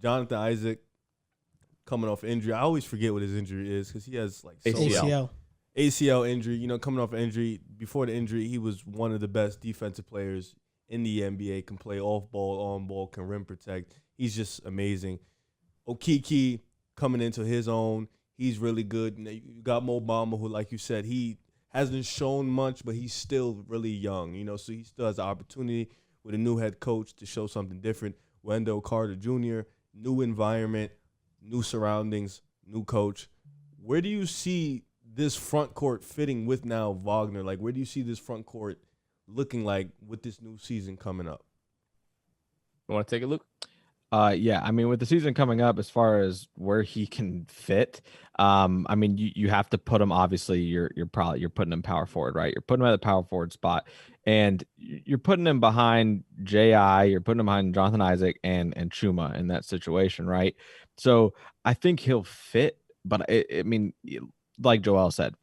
Jonathan Isaac coming off injury. I always forget what his injury is because he has like so ACL. many ACL injury. Coming off injury. Before the injury, he was one of the best defensive players in the NBA. Can play off ball, on ball, can rim protect. He's just amazing. Okiki coming into his own. He's really good. You got Mo Bamba, who, like you said, he hasn't shown much, but he's still really young. So he still has the opportunity with a new head coach to show something different. Wendell Carter Jr., new environment, new surroundings, new coach. Where do you see this front court fitting with now Wagner? Like, where do you see this front court looking like with this new season coming up? You want to take a look? Yeah, I mean, with the season coming up, as far as where he can fit, I mean, you have to put him. Obviously, you're putting him power forward, right? You're putting him at the power forward spot, and you're putting him behind Ji. You're putting him behind Jonathan Isaac and Chuma in that situation, right? So I think he'll fit, but I mean, like Joel said,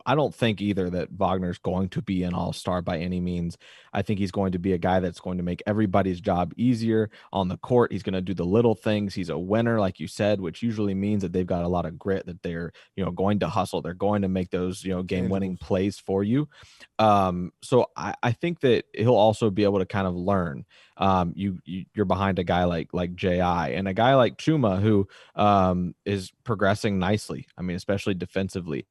I don't think either that Wagner's going to be an all-star by any means. I think he's going to be a guy that's going to make everybody's job easier on the court. He's going to do the little things. He's a winner, like you said, which usually means that they've got a lot of grit, that they're, going to hustle. They're going to make those, game-winning plays for you. So I think that he'll also be able to kind of learn. You're behind a guy like Ji and a guy like Chuma who is progressing nicely. I mean, especially defensively.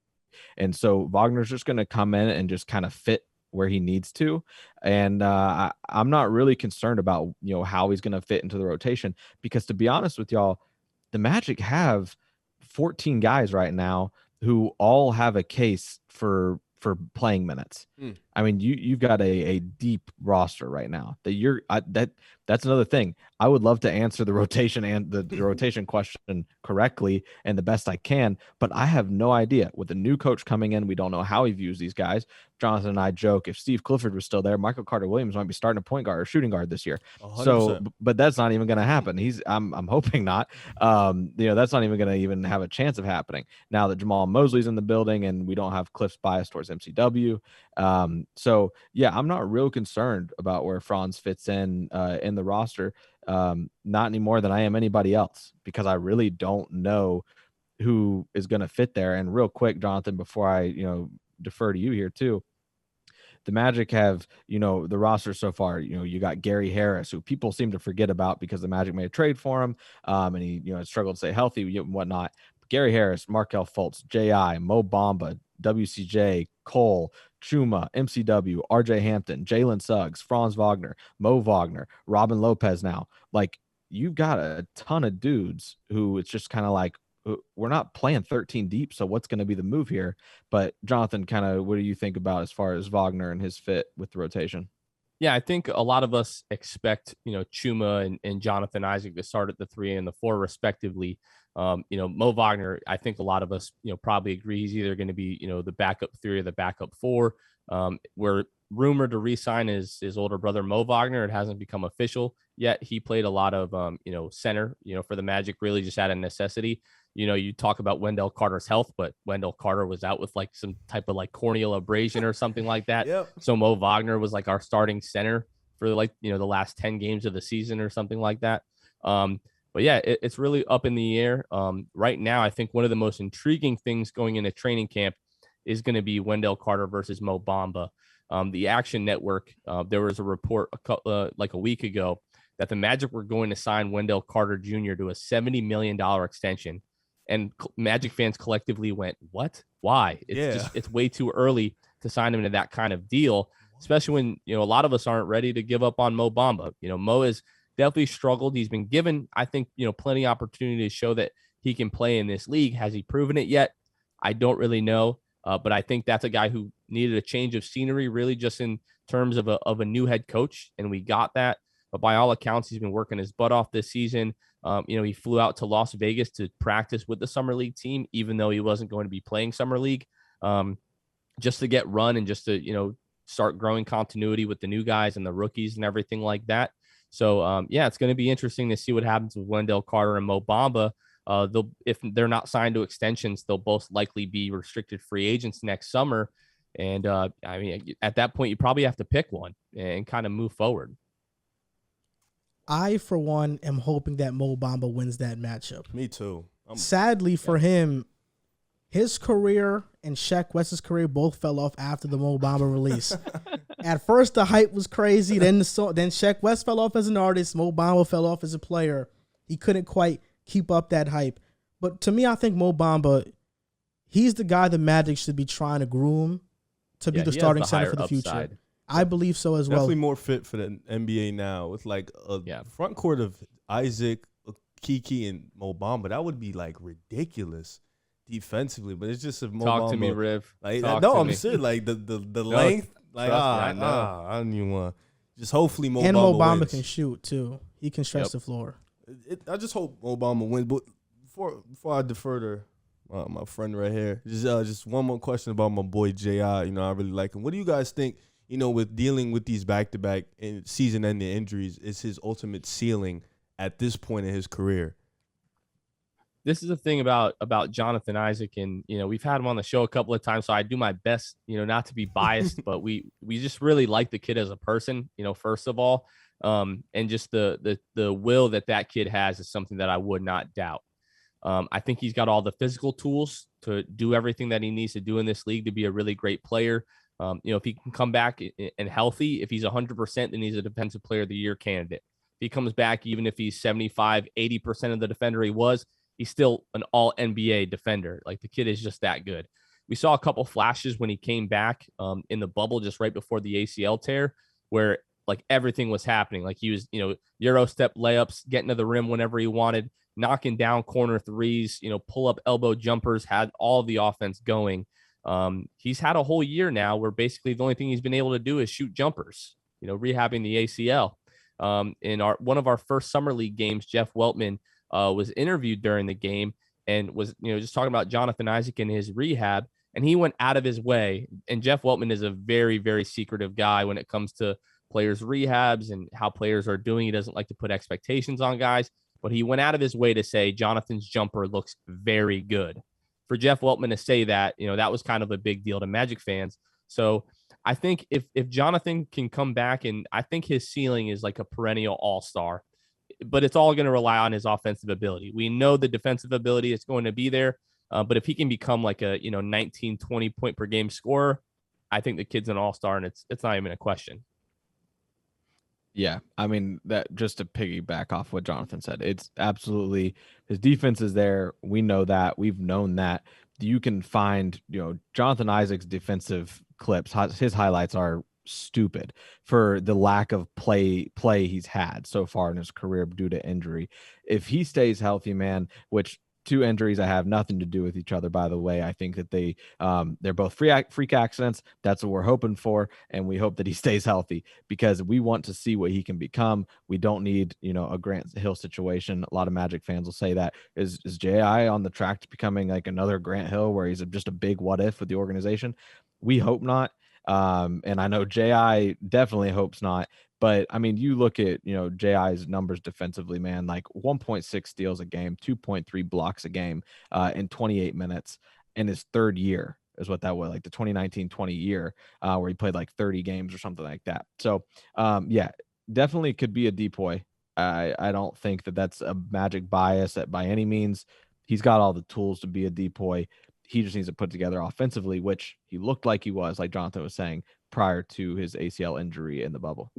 And so Wagner's just going to come in and just kind of fit where he needs to. And I'm not really concerned about, how he's going to fit into the rotation, because to be honest with y'all, the Magic have 14 guys right now who all have a case for playing minutes. I mean, you've got a deep roster right now that that's another thing. I would love to answer the rotation and the rotation question correctly and the best I can, but I have no idea. With the new coach coming in, we don't know how he views these guys. Jonathan and I joke, if Steve Clifford was still there, Michael Carter Williams might be starting a point guard or shooting guard this year. 100%. So, but that's not even going to happen. I'm hoping not. That's not even going to even have a chance of happening now that Jamal Mosley's in the building and we don't have Cliff's bias towards MCW. So yeah, I'm not real concerned about where Franz fits in the roster. Not any more than I am anybody else, because I really don't know who is going to fit there. And real quick, Jonathan, before I, defer to you here too, the Magic have, the roster so far, you got Gary Harris, who people seem to forget about because the Magic made a trade for him. And he, struggled to stay healthy and whatnot. But Gary Harris, Markelle Fultz, Ji, Mo Bamba, WCJ, Cole, Chuma, MCW, RJ Hampton, Jalen Suggs, Franz Wagner, Mo Wagner, Robin Lopez now. Like, you've got a ton of dudes who it's just kind of like, we're not playing 13 deep, so what's going to be the move here? But Jonathan, kind of, what do you think about as far as Wagner and his fit with the rotation? Yeah, I think a lot of us expect, Chuma and Jonathan Isaac to start at the 3 and the 4 respectively. Mo Wagner, I think a lot of us, probably agree he's either going to be, the backup 3 or the backup 4. We're rumored to re-sign his older brother, Mo Wagner. It hasn't become official yet. He played a lot of, center, for the Magic, really just out of necessity. You talk about Wendell Carter's health, but Wendell Carter was out with like some type of like corneal abrasion or something like that. Yep. So Mo Wagner was like our starting center for like, the last 10 games of the season or something like that. But yeah, it's really up in the air. Right now, I think one of the most intriguing things going into training camp is going to be Wendell Carter versus Mo Bamba. The Action Network, there was a report like a week ago that the Magic were going to sign Wendell Carter Jr. to a $70 million extension. And Magic fans collectively went, what? Why? It's way too early to sign him to that kind of deal, especially when, a lot of us aren't ready to give up on Mo Bamba. Mo has definitely struggled. He's been given, I think, plenty of opportunity to show that he can play in this league. Has he proven it yet? I don't really know. But I think that's a guy who needed a change of scenery, really just in terms of a new head coach. And we got that. But by all accounts, he's been working his butt off this season. He flew out to Las Vegas to practice with the Summer League team, even though he wasn't going to be playing Summer League, just to get run and just to, start growing continuity with the new guys and the rookies and everything like that. So, it's going to be interesting to see what happens with Wendell Carter and Mo Bamba. If they're not signed to extensions, they'll both likely be restricted free agents next summer. And at that point, you probably have to pick one and kind of move forward. I, for one, am hoping that Mo Bamba wins that matchup. Me too. Sadly for him, his career and Shaq West's career both fell off after the Mo Bamba release. At first, the hype was crazy. Then then Shaq West fell off as an artist. Mo Bamba fell off as a player. He couldn't quite keep up that hype. But to me, I think Mo Bamba, he's the guy the Magic should be trying to groom to be the starting center for the future. I believe so as well. Definitely more fit for the NBA now with like a front court of Isaac, Kiki, and Mo Bamba. That would be like ridiculous defensively. But it's just if Mo Talk Bamba, to me, Riv. Like, I'm serious. Like the length. Like I don't even want. Just hopefully Mo Bamba wins. Can shoot too. He can stretch the floor. I just hope Mo Bamba wins. But before I defer to my friend right here, just one more question about my boy J.I. I really like him. What do you guys think? With dealing with these back-to-back season-ending injuries, is his ultimate ceiling at this point in his career? This is the thing about Jonathan Isaac, and we've had him on the show a couple of times, so I do my best, not to be biased, but we just really like the kid as a person, first of all, and just the will that kid has is something that I would not doubt. I think he's got all the physical tools to do everything that he needs to do in this league to be a really great player. If he can come back and healthy, if he's 100%, then he's a defensive player of the year candidate. If he comes back, even if he's 75, 80% of the defender he was, he's still an all NBA defender. Like, the kid is just that good. We saw a couple flashes when he came back in the bubble just right before the ACL tear, where like everything was happening. Like he was, Euro step layups, getting to the rim whenever he wanted, knocking down corner threes, pull up elbow jumpers, had all the offense going. He's had a whole year now where basically the only thing he's been able to do is shoot jumpers, rehabbing the ACL. In one of our first summer league games, Jeff Weltman was interviewed during the game and was, just talking about Jonathan Isaac and his rehab. And he went out of his way. And Jeff Weltman is a very, very secretive guy when it comes to players' rehabs and how players are doing. He doesn't like to put expectations on guys, but he went out of his way to say Jonathan's jumper looks very good. For Jeff Weltman to say that, that was kind of a big deal to Magic fans. So I think if Jonathan can come back, and I think his ceiling is like a perennial all-star, but it's all going to rely on his offensive ability. We know the defensive ability is going to be there, but if he can become like a 19, 20 point per game scorer, I think the kid's an all-star, and it's not even a question. Yeah, I mean, that just to piggyback off what Jonathan said, it's absolutely, his defense is there. We know that. We've known that. You can find, Jonathan Isaac's defensive clips, his highlights are stupid for the lack of play he's had so far in his career due to injury. If he stays healthy, man, which two injuries that have nothing to do with each other, by the way. I think that they're both freak accidents. That's what we're hoping for, and we hope that he stays healthy because we want to see what he can become. We don't need, a Grant Hill situation. A lot of Magic fans will say that. Is J.I. on the track to becoming like another Grant Hill where he's just a big what if with the organization? We hope not. And I know J.I. definitely hopes not. But, I mean, you look at, J.I.'s numbers defensively, man, like 1.6 steals a game, 2.3 blocks a game in 28 minutes in his third year is what that was, like the 2019-20 year where he played like 30 games or something like that. So, yeah, definitely could be a decoy. I don't think that that's a Magic bias by any means. He's got all the tools to be a decoy. He just needs to put together offensively, which he looked like he was, like Jonathan was saying, prior to his ACL injury in the bubble.